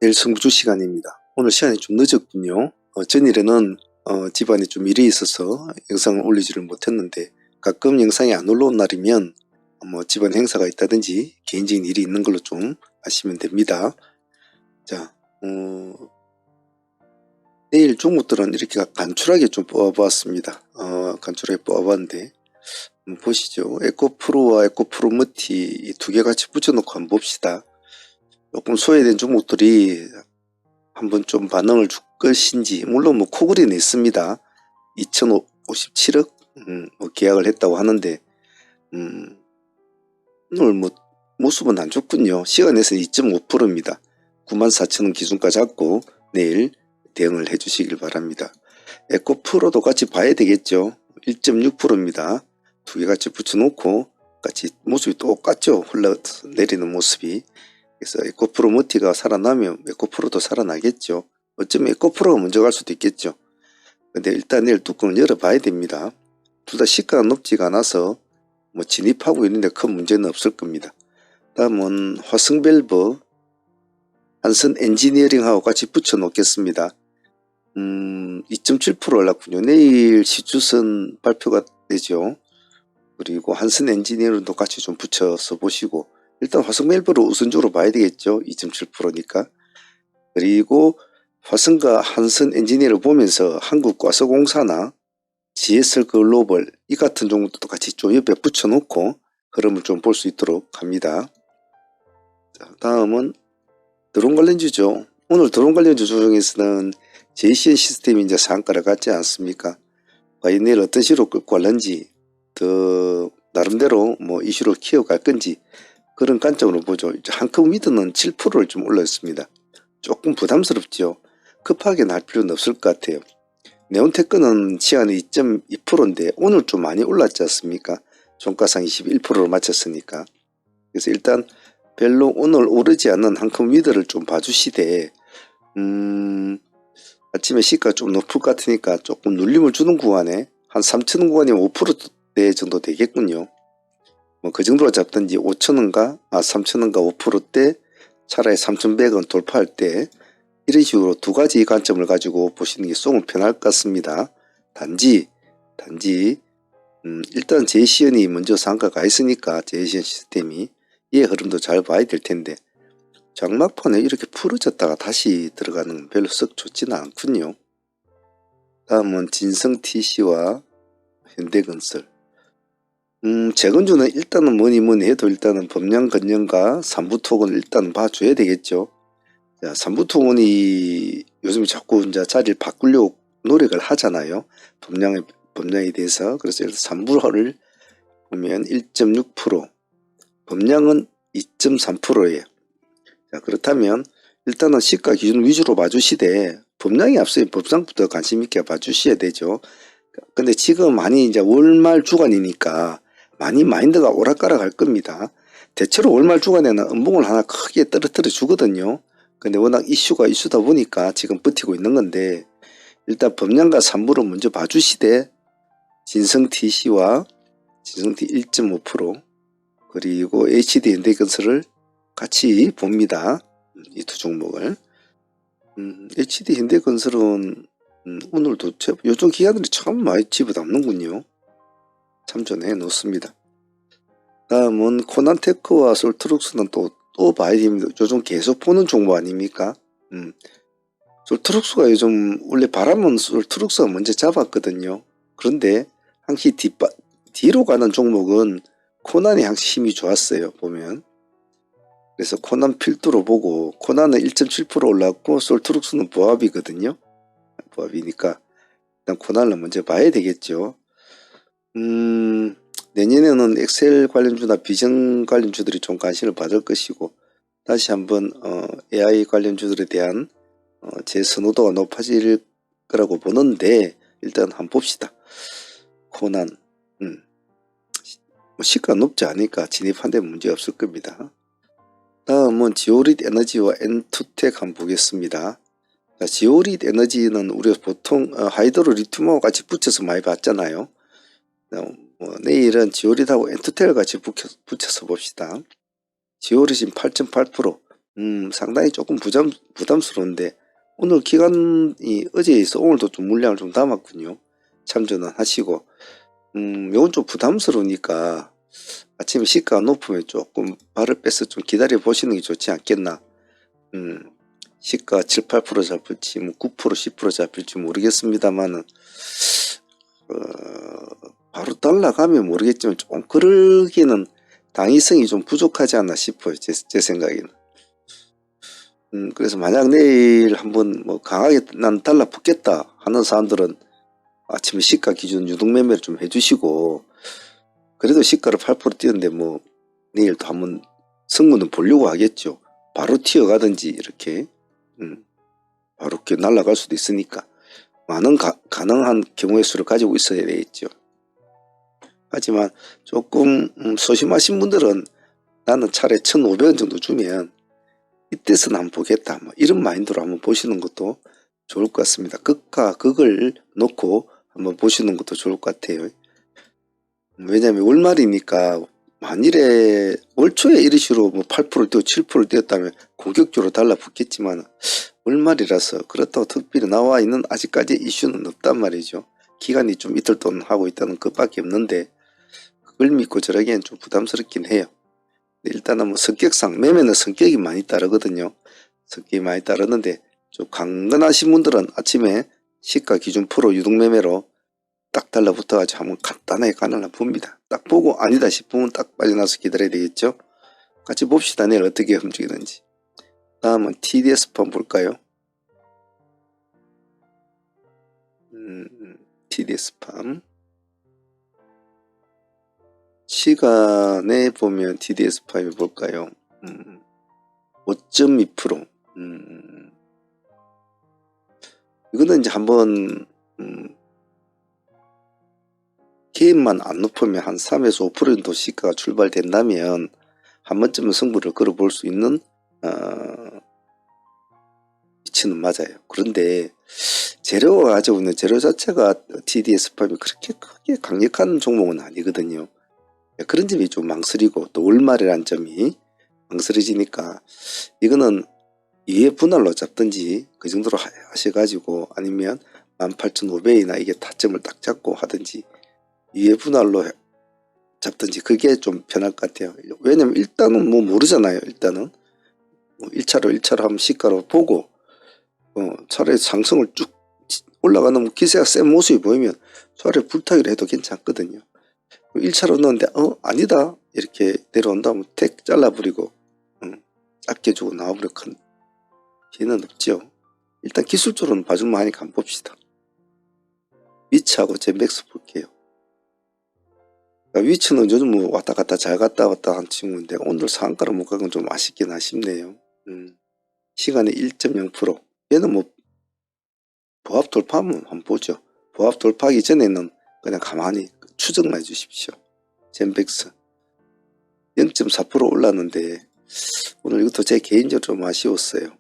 내일 성부주 시간입니다. 오늘 시간이 좀 늦었군요. 전일에는 집안에 좀 일이 있어서 영상을 올리지를 못했는데, 가끔 영상이 안 올라온 날이면 집안 행사가 있다든지 개인적인 일이 있는 걸로 좀 아시면 됩니다. 자, 내일 종목들은 이렇게 간추하게 좀 뽑아봤습니다. 간추하게 뽑아봤는데 한번 보시죠. 에코프로와 에코프로머티 이 두 개 같이 붙여놓고 한번 봅시다. 조금 소외된 종목들이 한번 좀 반응을 줄 것인지. 물론 코그리는 있습니다. 2057억 계약을 했다고 하는데 오늘 모습은 안 좋군요. 시간에서는 2.5%입니다. 94,000원 기준가 잡고 내일 대응을 해 주시길 바랍니다. 에코프로도 같이 봐야 되겠죠. 1.6%입니다. 두 개 같이 붙여놓고 같이 모습이 똑같죠. 흘러내리는 모습이. 그래서 에코프로머티가 살아나면 에코프로도 살아나겠죠. 어쩌면 에코프로가 먼저 갈 수도 있겠죠. 근데 일단 내일 뚜껑을 열어봐야 됩니다. 둘 다 시가가 높지가 않아서 진입하고 있는데 큰 문제는 없을 겁니다. 다음은 화성밸브, 한선엔지니어링하고 같이 붙여 놓겠습니다. 2.7% 올랐군요. 내일 시주선 발표가 되죠. 그리고 한선엔지니어링도 같이 좀 붙여서 보시고, 일단 화성밸브를 우선적으로 봐야 되겠죠. 2.7%니까. 그리고 화성과 한선엔지니어를 보면서 한국과서공사나 GS글로벌 이 같은 종목도 같이 좀 옆에 붙여놓고 흐름을 좀 볼 수 있도록 합니다. 자, 다음은 드론 관련주죠. 오늘 드론 관련주 중에서는 JCN 시스템이 이제 상가를 갖지 않습니까? 과연 내일 어떤 식으로 끌고 갈는지, 더 나름대로 이슈로 키워갈 건지 그런 관점으로 보죠. 한컴위드는 7%를 좀 올렸습니다. 조금 부담스럽죠. 급하게 날 필요는 없을 것 같아요. 네온테크는 시간이 2.2%인데 오늘 좀 많이 올랐지 않습니까? 종가상 21%로 마쳤으니까. 그래서 일단 별로 오늘 오르지 않는 한컴위드를 좀 봐주시되, 아침에 시가 좀 높을 것 같으니까 조금 눌림을 주는 구간에 한 3,000원 구간이면 5%대 정도 되겠군요. 그 정도로 잡든지 5,000원가 3,000원가 5%대, 차라리 3,100원 돌파할 때 이런 식으로 두 가지 관점을 가지고 보시는 게 쏘면 편할 것 같습니다. 단지 일단 JCN이 먼저 상가가 있으니까 JCN 시스템이 얘 흐름도 잘 봐야 될 텐데, 장막판에 이렇게 풀어졌다가 다시 들어가는 건 별로 썩 좋지는 않군요. 다음은 진성TC와 현대건설. 재건주는 일단은 뭐니 해도 일단은 범량건영과 삼부토건을 일단 봐줘야 되겠죠. 자, 삼부토건이 요즘 자꾸 이제 자리를 바꾸려고 노력을 하잖아요. 범량에 대해서. 그래서 삼부를 보면 1.6%, 범량은 2.3%예요. 자, 그렇다면 일단은 시가 기준 위주로 봐주시되, 범량이 앞서 법상부터 관심 있게 봐주셔야 되죠. 근데 지금 많이 이제 월말 주간이니까 많이 마인드가 오락가락 할 겁니다. 대체로 월말 주간에는 음봉을 하나 크게 떨어뜨려 주거든요. 근데 워낙 이슈다 보니까 지금 버티고 있는 건데, 일단 범량과 삼부를 먼저 봐주시되, 진성TC와 진성T 1.5%, 그리고 HD 현대건설을 같이 봅니다. 이 두 종목을. HD 현대건설은 오늘도 요즘 기관들이 참 많이 집어담는군요. 참조해 놓습니다. 다음은 코난테크와 솔트룩스는 또 봐야 됩니다. 요즘 계속 보는 종목 아닙니까? 솔트룩스가 요즘 원래 바람은 솔트룩스가 먼저 잡았거든요. 그런데 항시 뒤로 가는 종목은 코난이 항시 힘이 좋았어요. 보면. 그래서 코난 필두로 보고, 코난은 1.7% 올랐고 솔트룩스는 보합이거든요. 보합이니까 일단 코난을 먼저 봐야 되겠죠. 내년에는 엑셀 관련주나 비전 관련주들이 좀 관심을 받을 것이고, 다시 한번 AI 관련주들에 대한 제 선호도가 높아질 거라고 보는데, 일단 한번 봅시다. 코난 시가 높지 않으니까 진입한 데 문제 없을 겁니다. 다음은 지오릿 에너지와 엔투텍 한번 보겠습니다. 자, 지오릿 에너지는 우리가 보통 하이드로 리튬하고 같이 붙여서 많이 봤잖아요. 내일은 지오릿하고 엔투텍을 같이 붙여서 봅시다. 지오릿은 8.8%, 상당히 조금 부담스러운데 오늘 기간이 어제에 있어 오늘도 좀 물량을 좀 담았군요. 참조는 하시고 요건 좀 부담스러우니까 아침에 시가가 높으면 조금 발을 빼서 좀 기다려 보시는 게 좋지 않겠나. 시가 7, 8% 잡힐지 뭐 9%, 10% 잡힐지 모르겠습니다만은 바로 달라가면 모르겠지만 좀 그러기에는 당위성이 좀 부족하지 않나 싶어요. 제 생각에는. 그래서 만약 내일 한번 뭐 강하게 난 달라 붙겠다 하는 사람들은 아침에 시가 기준 유동 매매를 좀 해주시고, 그래도 시가를 8% 뛰었는데 뭐 내일도 한번 승부는 보려고 하겠죠. 바로 튀어가든지 이렇게 바로 이렇게 날아갈 수도 있으니까 많은 가능한 경우의 수를 가지고 있어야 되겠죠. 하지만 조금 소심하신 분들은 나는 차라리 1,500원 정도 주면 이때서는 한번 보겠다, 뭐 이런 마인드로 한번 보시는 것도 좋을 것 같습니다. 극과 극을 놓고 한번 보시는 것도 좋을 것 같아요. 왜냐하면 월말이니까 만일에 월 초에 이런 식으로 뭐 8% 뛰고 7% 뛰었다면 공격적으로 달라붙겠지만 월말이라서 그렇다고 특별히 나와 있는 아직까지 이슈는 없단 말이죠. 기간이 좀 이틀 동안 하고 있다는 것밖에 없는데 그걸 믿고 저러기엔 좀 부담스럽긴 해요. 일단은 뭐 성격상 매매는 성격이 많이 따르거든요. 성격이 많이 따르는데 좀 강건하신 분들은 아침에 시가 기준 프로 유동 매매로 딱 달라붙어가지고 한번 간단하게 가능한 봅니다. 딱 보고 아니다 싶으면 딱 빠져나서 기다려야 되겠죠. 같이 봅시다. 내일 어떻게 움직이는지. 다음은 TDS판 볼까요? TDS판 시간에 보면 TDS판이 볼까요? 5.2%. 이거는 이제 한번 개인만 안 높으면 한 3에서 5% 정도 시가가 출발된다면 한 번쯤은 승부를 걸어볼 수 있는 위치는 맞아요. 그런데 재료가 가지고 있는 재료 자체가 TDS팜이 그렇게 크게 강력한 종목은 아니거든요. 그런 점이 좀 망설이고 또 월말이라는 점이 망설여지니까 이거는 2회 분할로 잡든지 그 정도로 하셔가지고 아니면 18,500이나 이게 타점을 딱 잡고 하든지 2회 분할로 잡든지 그게 좀 편할 것 같아요. 왜냐면 일단은 뭐 모르잖아요. 일단은 뭐 1차로 한번 시가로 보고 차라리 상승을 쭉 올라가는 기세가 센 모습이 보이면 차라리 불타기를 해도 괜찮거든요. 1차로 넣었는데 아니다 이렇게 내려온다면 택 잘라버리고 아껴주고 나와버려 큰 기회는 없죠. 일단 기술적으로는 봐줄만 하니까 한번 봅시다. 위치하고 젠백스 볼게요. 위치는 요즘 뭐 왔다 갔다 잘 갔다 왔다 한 친구인데 오늘 상한가를 못 가건 좀 아쉽긴 아쉽네요. 시간이 1.0%. 얘는 뭐 보합 돌파하면 한번 보죠. 보합 돌파하기 전에는 그냥 가만히 추정만 해주십시오. 젠백스 0.4% 올랐는데 오늘 이것도 제 개인적으로 좀 아쉬웠어요.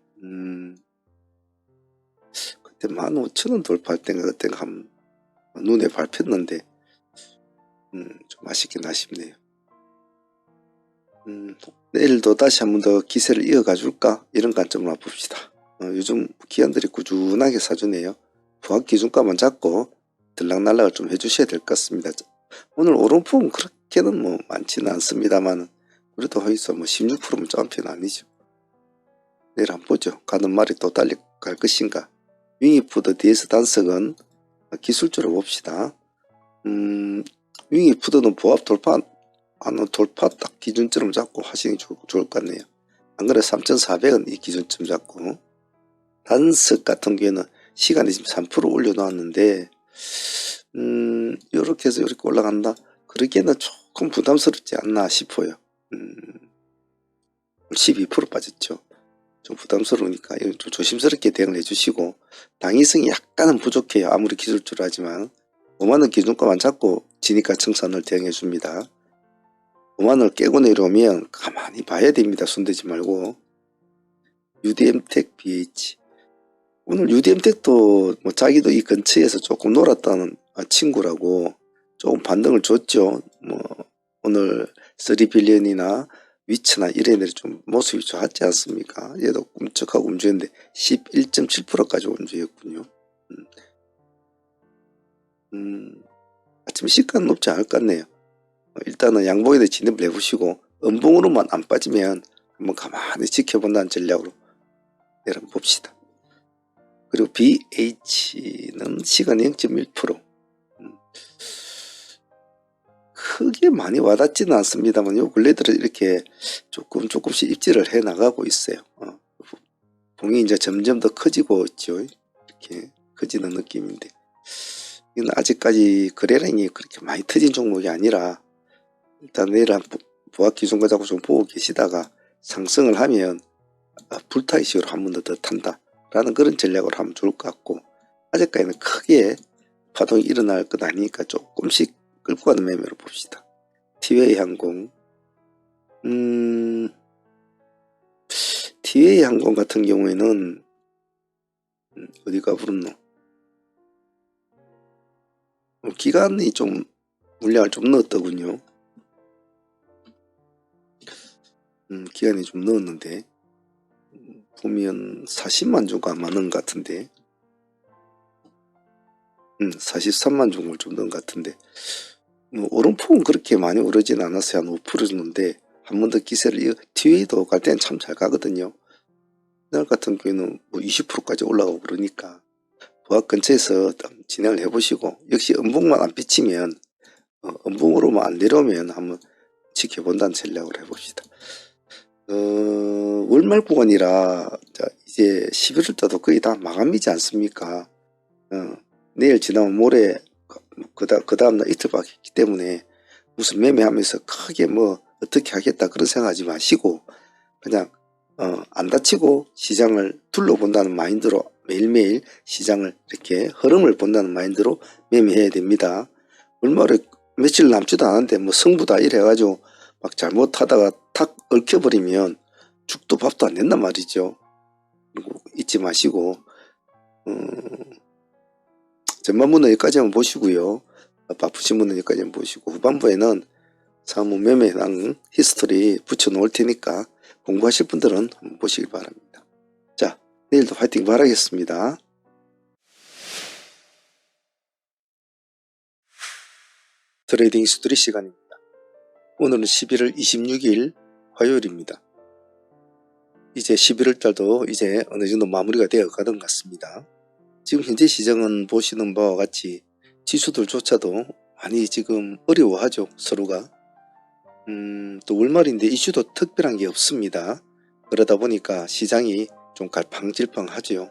그때 15,000원 돌파할 때인가 그때가 한 눈에 밟혔는데 좀 아쉽긴 아쉽네요. 내일도 다시 한 번 더 기세를 이어가 줄까 이런 관점으로 봅시다. 요즘 기관들이 꾸준하게 사주네요. 부합 기준가만 잡고 들락날락을 좀 해주셔야 될 것 같습니다. 오늘 오름폭은 그렇게는 뭐 많지는 않습니다만 그래도 거기서 뭐 16%면 작은 편은 아니죠. 내일 한번 보죠. 가는 말이 또 달려갈 것인가. 윙이푸드 DS 단석은 기술적으로 봅시다. 윙이푸드는 보합 돌파하는 돌파 딱 기준점을 잡고 하시는 게 좋을 것 같네요. 안 그래 3,400원 이 기준점 잡고 단석 같은 경우에는 시간이 지금 3% 올려놓았는데 이렇게 해서 이렇게 올라간다. 그러기에는 조금 부담스럽지 않나 싶어요. 12% 빠졌죠. 좀 부담스러우니까 좀 조심스럽게 대응을 해주시고 당위성이 약간은 부족해요. 아무리 기술적으로 하지만 5만원 기준가만 잡고 진입가 청산을 대응해 줍니다. 5만원을 깨고 내려오면 가만히 봐야 됩니다. 손대지 말고. UDM텍 BH 오늘 UDM텍도 뭐 자기도 이 근처에서 조금 놀았다는 친구라고 조금 반등을 줬죠. 뭐 오늘 3빌리언이나 위치나 이래들이 좀 모습이 좋았지 않습니까? 얘도 꿈쩍하고 움직였는데 11.7%까지 움직였군요. 아침 시가는 높지 않을 것 같네요. 일단은 양봉에 대해 진입을 해보시고 음봉으로만 안 빠지면 한번 가만히 지켜본다는 전략으로 내려봅시다. 그리고 BH는 시간 0.1%. 크게 많이 와닿지는 않습니다만 요 근래 들어 이렇게 조금씩 입질을 해 나가고 있어요. 봉이 이제 점점 더 커지고 있죠. 이렇게 커지는 느낌인데 이건 아직까지 거래량이 그렇게 많이 터진 종목이 아니라 일단 내일 한 보합 기준가 잡고 좀 보고 계시다가 상승을 하면 불타기식으로 한 번 더 탄다 라는 그런 전략으로 하면 좋을 것 같고, 아직까지는 크게 파동이 일어날 것 아니니까 조금씩 끌고 가는 매매로 봅시다. 티웨이 항공, 티웨이 항공 같은 경우에는 어디가 부르노? 기간이 좀 물량을 좀 넣었더군요. 기간이 좀 넣었는데 보면 40만 주가 많은 것 같은데 43만 종을 좀 넣은 것 같은데 오름폭은 그렇게 많이 오르진 않았어요. 한 5% 줬는데 한 번 더 기세를 티웨이도 갈 때는 참 잘 가거든요. 이날 같은 경우에는 뭐 20%까지 올라가고 그러니까 보합 근처에서 진행을 해보시고, 역시 음봉만 안 비치면 음봉으로만 안 내려오면 한번 지켜본다는 전략을 해봅시다. 월말 구간이라 이제 11월달도 거의 다 마감이지 않습니까? 내일 지나면 모레 그 다음날 이틀밖에 없기 때문에 무슨 매매하면서 크게 뭐 어떻게 하겠다 그런 생각하지 마시고 그냥 안 다치고 시장을 둘러본다는 마인드로 매일매일 시장을 이렇게 흐름을 본다는 마인드로 매매해야 됩니다. 얼마를 며칠 남지도 않았는데 뭐 승부다 이래가지고 막 잘못하다가 탁 얽혀버리면 죽도 밥도 안 된단 말이죠. 그리고 잊지 마시고 전반부는 여기까지만 보시고요. 바쁘신 분은 여기까지만 보시고 후반부에는 사무 매매랑 히스토리 붙여놓을 테니까 공부하실 분들은 한번 보시기 바랍니다. 자, 내일도 화이팅 바라겠습니다. 트레이딩 히스토리 시간입니다. 오늘은 11월 26일 화요일입니다. 이제 11월 달도 이제 어느 정도 마무리가 되어 가던 것 같습니다. 지금 현재 시장은 보시는 바와 같이 지수들조차도 많이 지금 어려워하죠. 서로가. 또 월말인데 이슈도 특별한 게 없습니다. 그러다 보니까 시장이 좀 갈팡질팡하죠.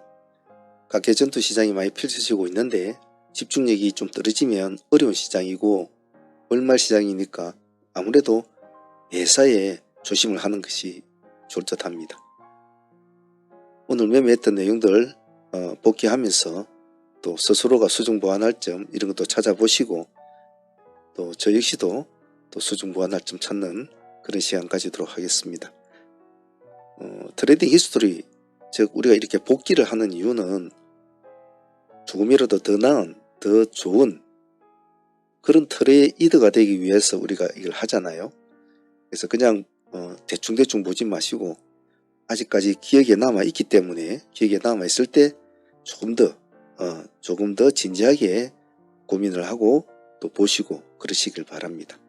각 개전투 시장이 많이 펼쳐지고 있는데 집중력이 좀 떨어지면 어려운 시장이고, 월말 시장이니까 아무래도 매사에 조심을 하는 것이 좋을 듯 합니다. 오늘 매매했던 내용들 복귀하면서 또 스스로가 수중 보완할 점 이런 것도 찾아보시고, 또 저 역시도 또 수중 보완할 점 찾는 그런 시간 가지도록 하겠습니다. 트레이딩 히스토리, 즉 우리가 이렇게 복귀를 하는 이유는 조금이라도 더 나은, 더 좋은 그런 틀의 리더가 되기 위해서 우리가 이걸 하잖아요. 그래서 그냥 대충대충 보지 마시고 아직까지 기억에 남아 있기 때문에 기억에 남아 있을 때 조금 더 진지하게 고민을 하고 또 보시고 그러시길 바랍니다.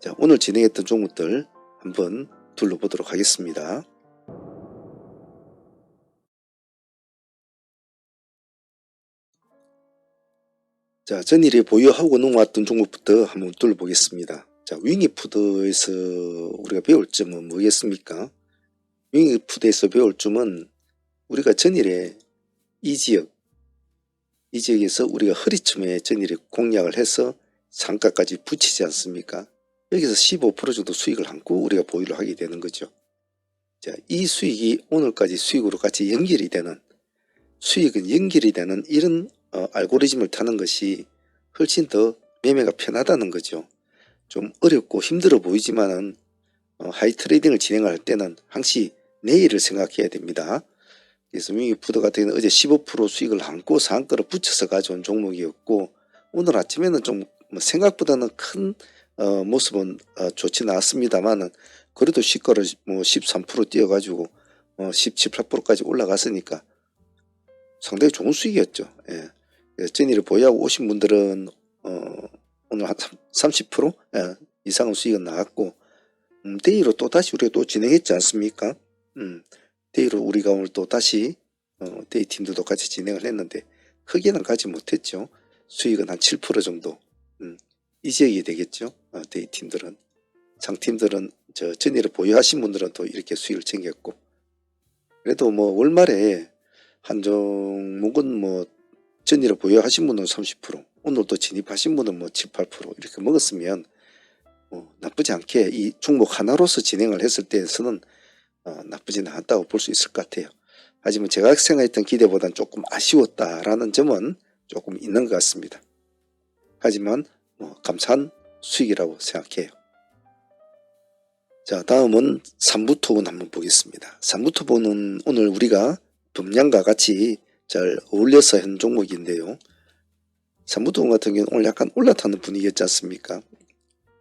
자, 오늘 진행했던 종목들 한번 둘러보도록 하겠습니다. 자, 전일에 보유하고 넘어왔던 종목부터 한번 둘러보겠습니다. 자, 윙이푸드에서 우리가 배울 점은 뭐겠습니까? 윙이푸드에서 배울 점은 우리가 전일에 이 지역에서 우리가 허리춤에 전일에 공략을 해서 상가까지 붙이지 않습니까? 여기서 15% 정도 수익을 안고 우리가 보유를 하게 되는 거죠. 자, 이 수익이 오늘까지 수익으로 같이 연결이 되는, 수익은 연결이 되는 이런 알고리즘을 타는 것이 훨씬 더 매매가 편하다는 거죠. 좀 어렵고 힘들어 보이지만은 하이 트레이딩을 진행할 때는 항시 내일을 생각해야 됩니다. 그래서 윙이푸드 같은 경우는 어제 15% 수익을 안고 상한가를 붙여서 가져온 종목이었고, 오늘 아침에는 좀 생각보다는 큰 모습은 좋지는 않았습니다만은 그래도 시가를 뭐 13% 뛰어가지고 17, 8%까지 올라갔으니까 상당히 좋은 수익이었죠. 예. 전일을 보유하고 오신 분들은 오늘 한 30% 이상의 수익은 나왔고 데이로 또 다시 우리가 또 진행했지 않습니까? 데이로 우리가 오늘 또 다시 데이 팀들도 같이 진행을 했는데 크게는 가지 못했죠. 수익은 한 7% 정도 이 지역이 되겠죠. 데이 팀들은 상팀들은 전일을 보유하신 분들은 또 이렇게 수익을 챙겼고 그래도 뭐 월말에 한 종목은 뭐 전일을 보유하신 분은 30% 오늘 또 진입하신 분은 뭐 7, 8% 이렇게 먹었으면 나쁘지 않게 이 종목 하나로서 진행을 했을 때에서는 나쁘지는 않다고 볼 수 있을 것 같아요. 하지만 제가 생각했던 기대보다는 조금 아쉬웠다라는 점은 조금 있는 것 같습니다. 하지만 감사한 수익이라고 생각해요. 자, 다음은 삼부토분 한번 보겠습니다. 삼부토분은 오늘 우리가 범량과 같이 잘 어울려서 한 종목인데요. 삼부토분 같은 경우는 오늘 약간 올라타는 분위기였지 않습니까?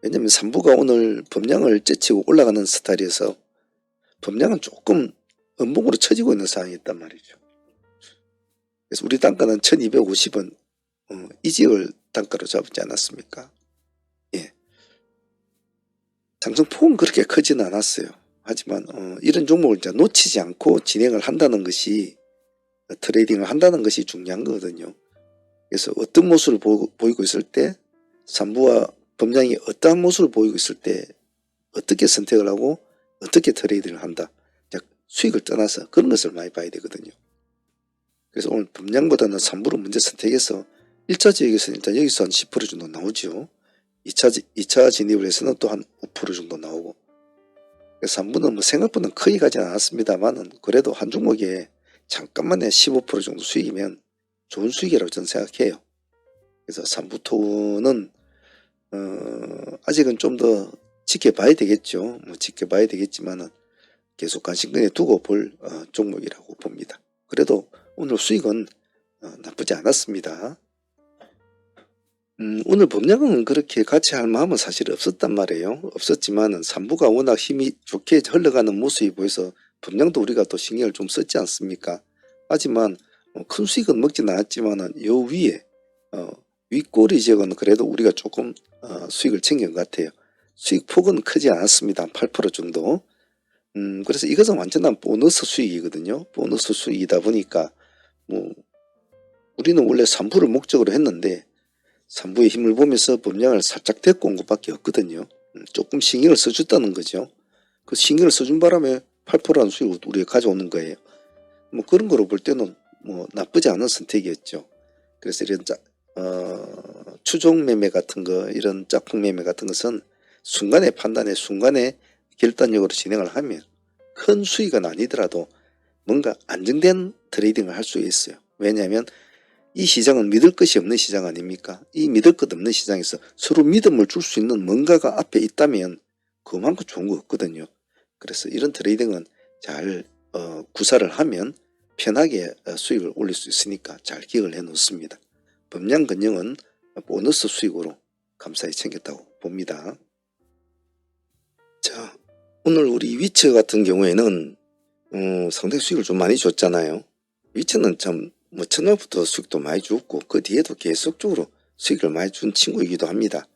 왜냐면 삼부가 오늘 범량을 째치고 올라가는 스타일이어서 범량은 조금 음봉으로 처지고 있는 상황이었단 말이죠. 그래서 우리 단가는 1250원 이 지역을 단가로 잡지 않았습니까? 예. 상승폭은 그렇게 크지는 않았어요. 하지만 이런 종목을 이제 놓치지 않고 진행을 한다는 것이 트레이딩을 한다는 것이 중요한 거거든요. 그래서 어떤 모습을 보이고 있을 때 삼부와 범량이 어떠한 모습을 보이고 있을 때 어떻게 선택을 하고 어떻게 트레이딩을 한다. 수익을 떠나서 그런 것을 많이 봐야 되거든요. 그래서 오늘 범량보다는 삼부를 먼저 선택해서 1차 지역에서는 일단 여기서 한 10% 정도 나오죠. 2차 진입을 해서는 또 한 5% 정도 나오고 그래서 3부는 뭐 생각보다 크게 가지 않았습니다만은 그래도 한 종목에 잠깐만에 15% 정도 수익이면 좋은 수익이라고 저는 생각해요. 그래서 3부토는 아직은 좀 더 지켜봐야 되겠죠. 뭐 지켜봐야 되겠지만은 계속 관심권에 두고 볼 종목이라고 봅니다. 그래도 오늘 수익은 나쁘지 않았습니다. 오늘 범량은 그렇게 같이 할 마음은 사실 없었단 말이에요. 없었지만은 삼부가 워낙 힘이 좋게 흘러가는 모습이 보여서 범량도 우리가 또 신경을 좀 썼지 않습니까? 하지만 큰 수익은 먹진 않았지만은 요 위에 윗꼬리 지역은 그래도 우리가 조금 수익을 챙긴 것 같아요. 수익 폭은 크지 않았습니다. 8% 정도. 그래서 이것은 완전한 보너스 수익이거든요. 보너스 수익이다 보니까 뭐 우리는 원래 3부를 목적으로 했는데 3부의 힘을 보면서 범량을 살짝 데리고 온 것밖에 없거든요. 조금 신경을 써줬다는 거죠. 그 신경을 써준 바람에 8%라는 수익을 우리가 가져오는 거예요. 뭐 그런 거로 볼 때는 뭐 나쁘지 않은 선택이었죠. 그래서 이런 추종 매매 같은 거 이런 짝꿍 매매 같은 것은 순간의 판단에 순간의 결단력으로 진행을 하면 큰 수익은 아니더라도 뭔가 안정된 트레이딩을 할 수 있어요. 왜냐하면 이 시장은 믿을 것이 없는 시장 아닙니까? 이 믿을 것 없는 시장에서 서로 믿음을 줄 수 있는 뭔가가 앞에 있다면 그만큼 좋은 거 없거든요. 그래서 이런 트레이딩은 잘 구사를 하면 편하게 수익을 올릴 수 있으니까 잘 기억을 해 놓습니다. 범량근영은 보너스 수익으로 감사히 챙겼다고 봅니다. 자, 오늘 우리 위처 같은 경우에는 상당히 수익을 좀 많이 줬잖아요. 위처는 참 뭐 첫날부터 수익도 많이 줬고 그 뒤에도 계속적으로 수익을 많이 준 친구이기도 합니다.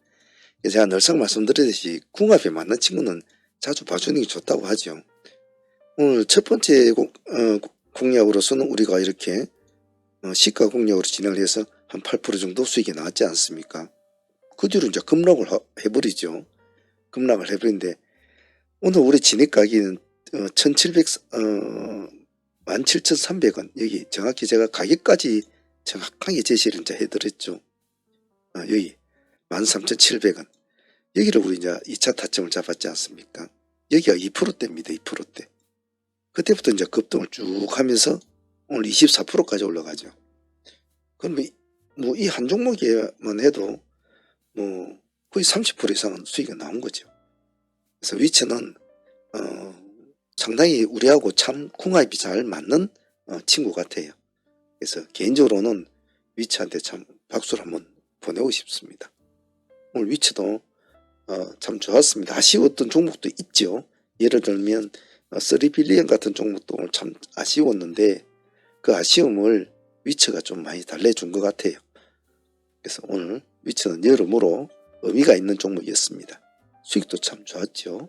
제가 늘상 말씀드렸듯이 궁합에 맞는 친구는 자주 봐주는 게 좋다고 하죠. 오늘 첫 번째 공략으로서는 우리가 이렇게 시가 공략으로 진행을 해서 한 8% 정도 수익이 나왔지 않습니까? 그 뒤로 이제 급락을 해버리죠. 급락을 해버리는데 오늘 우리 진입 가격은 17,300원 여기 정확히 제가 가격까지 정확하게 제시를 이제 해드렸죠. 여기 13,700원 여기를 우리 이제 2차 타점을 잡았지 않습니까? 여기가 2%대입니다. 2%대. 그때부터 이제 급등을 쭉 하면서 오늘 24%까지 올라가죠. 그럼 뭐 이 한 종목에만 해도 뭐 거의 30% 이상은 수익이 나온 거죠. 그래서 위치는 상당히 우리하고 참 궁합이 잘 맞는 친구 같아요. 그래서 개인적으로는 위치한테 참 박수를 한번 보내고 싶습니다. 오늘 위치도 참 좋았습니다. 아쉬웠던 종목도 있죠. 예를 들면 3빌리언 같은 종목도 오늘 참 아쉬웠는데 그 아쉬움을 위처가 좀 많이 달래준 것 같아요. 그래서 오늘 위처는 여러모로 의미가 있는 종목이었습니다. 수익도 참 좋았죠.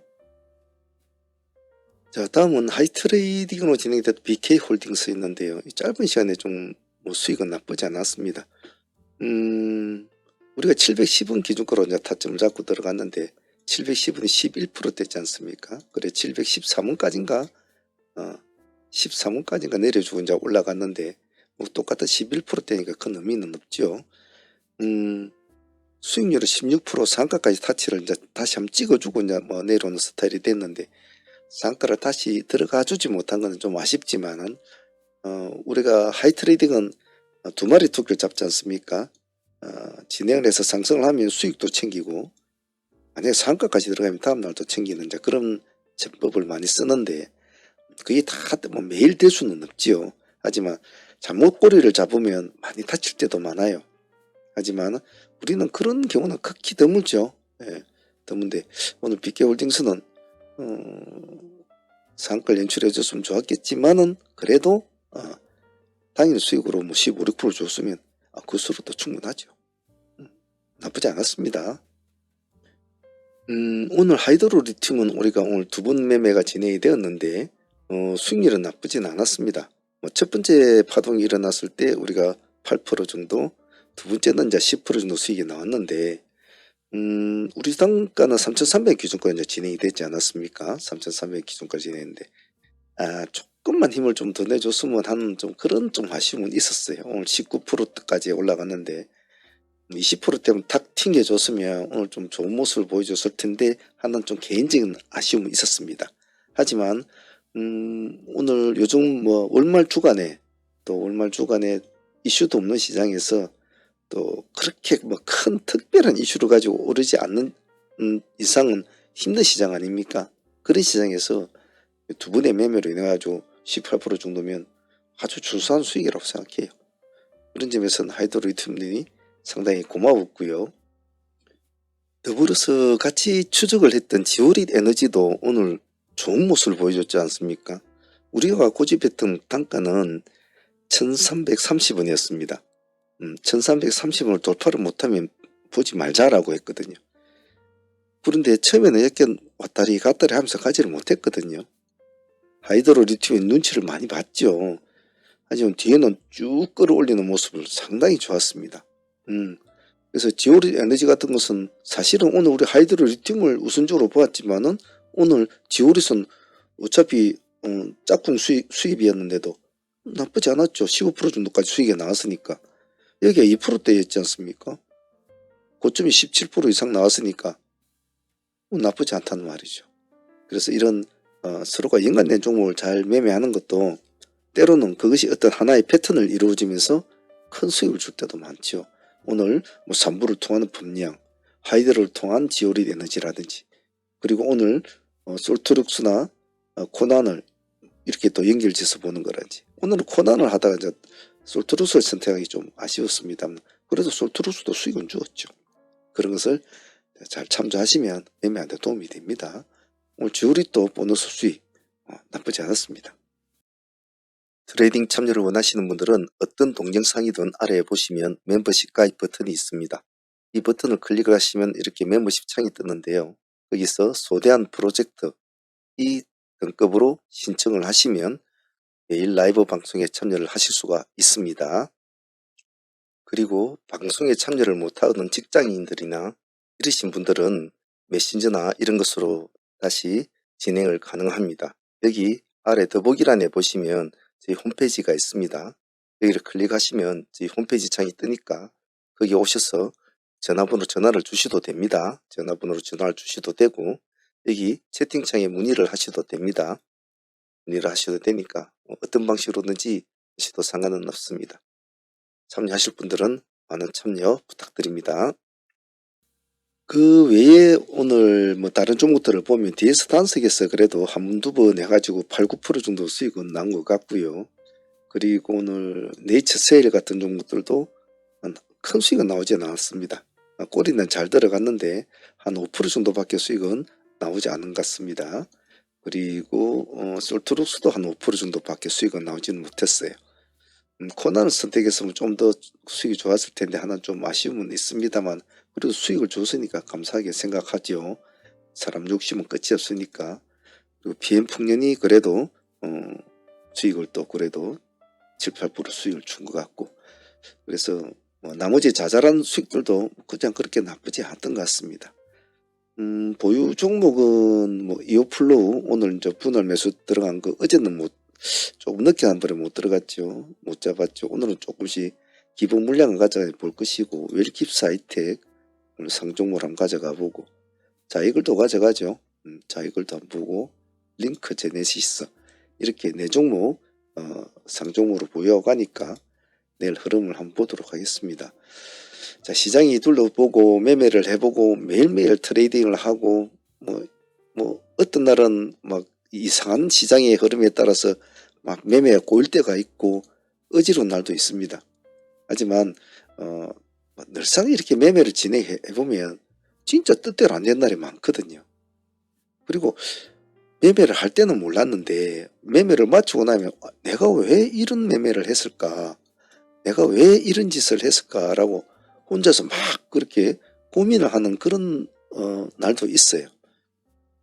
자, 다음은 하이트레이딩으로 진행됐던 BK홀딩스 있는데요. 짧은 시간에 좀 수익은 나쁘지 않았습니다. 우리가 710원 기준가로 이제 타점을 잡고 들어갔는데 710원이 11% 됐지 않습니까? 그래 713원까지인가 13원까지인가 내려주고 이제 올라갔는데 뭐 똑같은 11% 되니까 큰 의미는 없죠. 수익률은 16% 상가까지 타치를 이제 다시 한번 찍어주고 이제 뭐 내려오는 스타일이 됐는데 상가를 다시 들어가 주지 못한 것은 좀 아쉽지만은 우리가 하이트레이딩은 두 마리 토끼를 잡지 않습니까? 진행을 해서 상승을 하면 수익도 챙기고 만약에 상가까지 들어가면 다음날 또 챙기는 이제 그런 제법을 많이 쓰는데 그게 다 뭐 매일 될 수는 없지요. 하지만 잘못 꼬리를 잡으면 많이 다칠 때도 많아요. 하지만 우리는 그런 경우는 극히 드물죠. 예, 드문데 오늘 BK홀딩스는 상가를 연출해 줬으면 좋았겠지만은 그래도 당일 수익으로 뭐 15, 16% 줬으면 그 수로도 충분하죠. 나쁘지 않았습니다. 오늘 하이드로리튬은 우리가 오늘 두 번 매매가 진행이 되었는데 수익률은 나쁘진 않았습니다. 첫 번째 파동이 일어났을 때 우리가 8% 정도, 두 번째는 이제 10% 정도 수익이 나왔는데 우리 단가는 3,300 기준까지 이제 진행이 되지 않았습니까? 3,300 기준까지 진행했는데 조금만 힘을 좀 더 내줬으면 하는 좀 그런 좀 아쉬움은 있었어요. 오늘 19%까지 올라갔는데 20%대면 탁 튕겨줬으면 오늘 좀 좋은 모습을 보여줬을 텐데 하는 좀 개인적인 아쉬움은 있었습니다. 하지만 오늘 요즘 뭐 월말 주간에 또 월말 주간에 이슈도 없는 시장에서 또 그렇게 뭐 큰 특별한 이슈를 가지고 오르지 않는 이상은 힘든 시장 아닙니까? 그런 시장에서 두 분의 매매로 인해 가지고 18% 정도면 아주 준수한 수익이라고 생각해요. 그런 점에서는 하이드로리튬이 상당히 고마웠고요. 더불어서 같이 추적을 했던 지오릿 에너지도 오늘 좋은 모습을 보여줬지 않습니까? 우리가 고집했던 단가는 1330원이었습니다. 1330원을 돌파를 못하면 보지 말자라고 했거든요. 그런데 처음에는 이렇게 왔다리 갔다리 하면서 가지를 못했거든요. 하이드로리튬의 눈치를 많이 봤죠. 하지만 뒤에는 쭉 끌어올리는 모습을 상당히 좋았습니다. 그래서 지오릿 에너지 같은 것은 사실은 오늘 우리 하이드로리튬을 우선적으로 보았지만은 오늘 지오릿은 어차피 짝꿍 수입이었는데도 나쁘지 않았죠. 15% 정도까지 수익이 나왔으니까. 여기가 2%대였지 않습니까? 고점이 17% 이상 나왔으니까 나쁘지 않다는 말이죠. 그래서 이런 서로가 연관된 종목을 잘 매매하는 것도 때로는 그것이 어떤 하나의 패턴을 이루어지면서 큰 수익을 줄 때도 많죠. 오늘 뭐 산부를 통하는 분량, 하이드로를 통한 지오릿 에너지라든지 그리고 오늘 솔트룩스나 코난을 이렇게 또 연결지어서 보는 거라든지 오늘은 코난을 하다가 이제 솔트룩스를 선택하기 좀 아쉬웠습니다만 그래도 솔트룩스도 수익은 주었죠. 그런 것을 잘 참조하시면 매매하는 데 도움이 됩니다. 오늘 지오릿도 보너스 수익 나쁘지 않았습니다. 트레이딩 참여를 원하시는 분들은 어떤 동영상이든 아래에 보시면 멤버십 가입 버튼이 있습니다. 이 버튼을 클릭을 하시면 이렇게 멤버십 창이 뜨는데요. 여기서 소대한 프로젝트 이 등급으로 신청을 하시면 매일 라이브 방송에 참여를 하실 수가 있습니다. 그리고 방송에 참여를 못하는 직장인들이나 이러신 분들은 메신저나 이런 것으로 다시 진행을 가능합니다. 여기 아래 더보기란에 보시면 저희 홈페이지가 있습니다. 여기를 클릭하시면 저희 홈페이지 창이 뜨니까 거기 오셔서 전화번호 전화를 주셔도 됩니다. 전화번호로 전화를 주셔도 되고 여기 채팅창에 문의를 하셔도 됩니다. 문의를 하셔도 되니까 어떤 방식으로든지 하셔도 상관은 없습니다. 참여하실 분들은 많은 참여 부탁드립니다. 그 외에 오늘 뭐 다른 종목들을 보면 DS 단석에서 그래도 한 번, 두 번 해가지고 8, 9% 정도 수익은 난 것 같고요. 그리고 오늘 네이처 세일 같은 종목들도 큰 수익은 나오지 않았습니다. 꼬리는 잘 들어갔는데 한 5% 정도밖에 수익은 나오지 않은 것 같습니다. 그리고 솔트룩스도 한 5% 정도밖에 수익은 나오지는 못했어요. 코난을 선택했으면 좀 더 수익이 좋았을 텐데 하나 좀 아쉬움은 있습니다만 그래도 수익을 줬으니까 감사하게 생각하죠. 사람 욕심은 끝이 없으니까. 그리고 BM풍년이 그래도 수익을 또 그래도 7, 8% 수익을 준 것 같고, 그래서 나머지 자잘한 수익들도 그냥 그렇게 나쁘지 않았던 것 같습니다. 보유 종목은 이오플로우 오늘 이제 분할 매수 들어간 거 어제는 조금 늦게 한 번에 못 들어갔죠. 못 잡았죠. 오늘은 조금씩 기본 물량을 가져가 볼 것이고, 웰킵스 하이텍 오늘 상종물 한번 가져가 보고, 자 이걸도 가져가죠. 자 이걸도 한번 보고, 링크 제네시스 이렇게 네 종목 상종으로 보유하고 가니까 내일 흐름을 한번 보도록 하겠습니다. 자 시장이 둘러보고 매매를 해보고 매일매일 트레이딩을 하고 뭐 어떤 날은 막 이상한 시장의 흐름에 따라서 막 매매가 꼬일 때가 있고 어지러운 날도 있습니다. 하지만 늘상 이렇게 매매를 진행해 보면 진짜 뜻대로 안 되는 날이 많거든요. 그리고 매매를 할 때는 몰랐는데 매매를 마치고 나면 내가 왜 이런 매매를 했을까, 내가 왜 이런 짓을 했을까라고 혼자서 막 그렇게 고민을 하는 그런 날도 있어요.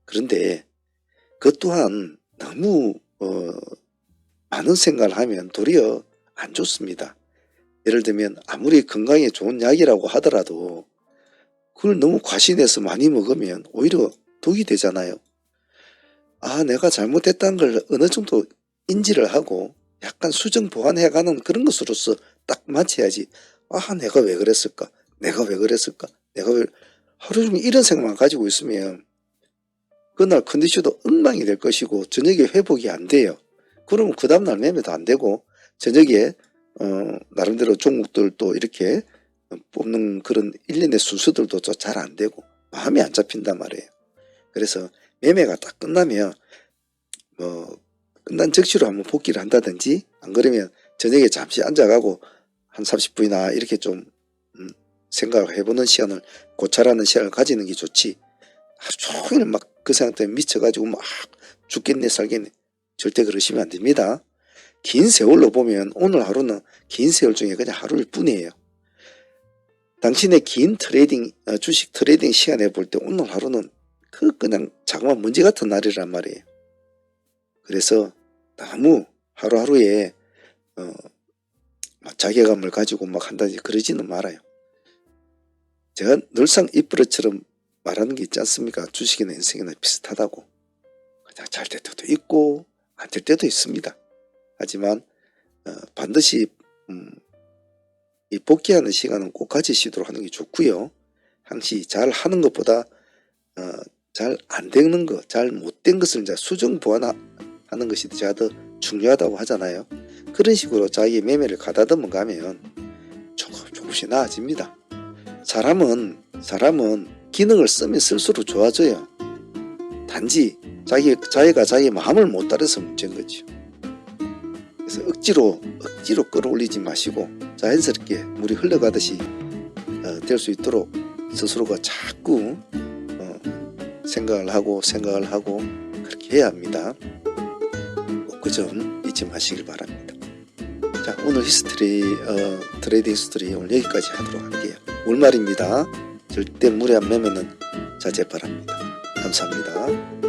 그런데 그것 또한 너무 많은 생각을 하면 도리어 안 좋습니다. 예를 들면 아무리 건강에 좋은 약이라고 하더라도 그걸 너무 과신해서 많이 먹으면 오히려 독이 되잖아요. 아 내가 잘못했다는 걸 어느 정도 인지를 하고 약간 수정 보완해가는 그런 것으로서 딱 맞춰야지. 아 내가 왜 그랬을까, 내가 왜 그랬을까, 내가 왜 하루 종일 이런 생각만 가지고 있으면 그날 컨디션도 엉망이 될 것이고 저녁에 회복이 안 돼요. 그러면 그 다음날 매매도 안 되고 저녁에 나름대로 종목들도 이렇게 뽑는 그런 일련의 순서들도 잘 안 되고 마음이 안 잡힌단 말이에요. 그래서 매매가 딱 끝나면 끝난 즉시로 한번 복귀를 한다든지, 안 그러면 저녁에 잠시 앉아가고 한 30분이나 이렇게 좀 생각을 해보는 시간을, 고찰하는 시간을 가지는 게 좋지, 하루 종일 막 그 생각 때문에 미쳐가지고 막 죽겠네 살겠네, 절대 그러시면 안 됩니다. 긴 세월로 보면 오늘 하루는 긴 세월 중에 그냥 하루일 뿐이에요. 당신의 긴 트레이딩 주식 트레이딩 시간에 볼 때 오늘 하루는 그냥 자그마한 먼지 같은 날이란 말이에요. 그래서 너무 하루하루에 자괴감을 가지고 막 한다든지 그러지는 말아요. 제가 늘상 입버릇처럼 말하는 게 있지 않습니까? 주식이나 인생이나 비슷하다고. 그냥 잘 될 때도 있고 안 될 때도 있습니다. 하지만 반드시 이 복귀하는 시간은 꼭 가지시도록 하는 게 좋고요. 항시 잘 하는 것보다 잘 안 되는 것, 잘 못된 것을 이제 수정 보완하는 것이 제가 더 중요하다고 하잖아요. 그런 식으로 자기의 매매를 가다듬어 가면 조금씩 나아집니다. 사람은 기능을 쓰면 쓸수록 좋아져요. 단지 자기가 자기 마음을 못 따라서 문제인 거죠. 그래서 억지로 끌어올리지 마시고 자연스럽게 물이 흘러가듯이 될 수 있도록 스스로가 자꾸 생각을 하고 그렇게 해야 합니다. 꼭 그 점 잊지 마시길 바랍니다. 자 오늘 트레이딩 히스토리 오늘 여기까지 하도록 할게요. 월말입니다. 절대 무리한 매매는 자제 바랍니다. 감사합니다.